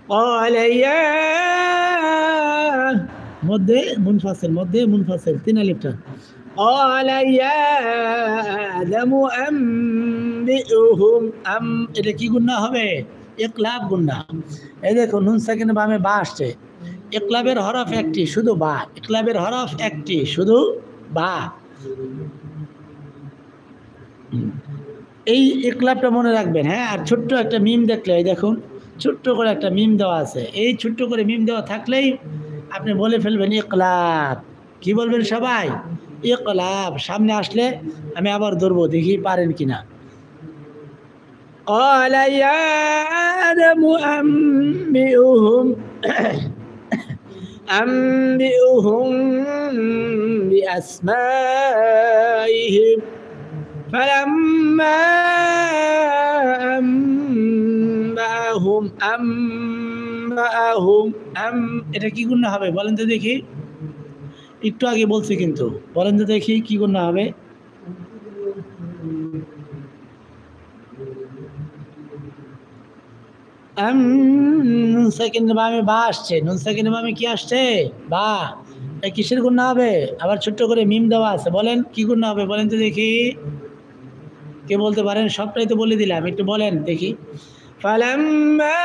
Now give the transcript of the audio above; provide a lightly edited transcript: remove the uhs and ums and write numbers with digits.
قال يا মধ্যে মুনফাসিল তিন আলিফটা قال يا آدم أنبئهم এটা কি গুণা হবে ইকলাব গুণা এই দেখো নুন সাকিন বামে বা আসছে ইকলাবের হরফ একটি শুধু বা ইকলাবের হরফ একটি শুধু বা এই ইকলাবটা মনে রাখবেন হ্যাঁ আর ছোট্ট একটা মিম দেখলে এই দেখুন ছোট্ট করে একটা মিম দেওয়া আছে এই ছোট্ট করে মিম দেওয়া থাকলেই আপনি বলে ফেলবেন ইকলাব কি বলবেন সবাই ইকলাব সামনে আসলে আমি আবার ধরবো দেখি পারেন কিনা قال يا آدم أنبئهم بأسمائهم فلما أنبأهم এটা কি গুণা হবে বলেন তো দেখি একটু আগে বলছি কিন্তু বলেন তো দেখি কি গুণা হবে নুন সেকেন্ড বামে বা আসছে নুন সেকেন্ড বামে কি আসছে বা কিসের গুণা হবে আবার ছোট্ট করে মিম দেওয়া আছে বলেন কি গুণা হবে বলেন তো দেখি কে বলতে পারেন সবটাই তো বলে দিলাম একটু বলেন দেখি ফালাম্মা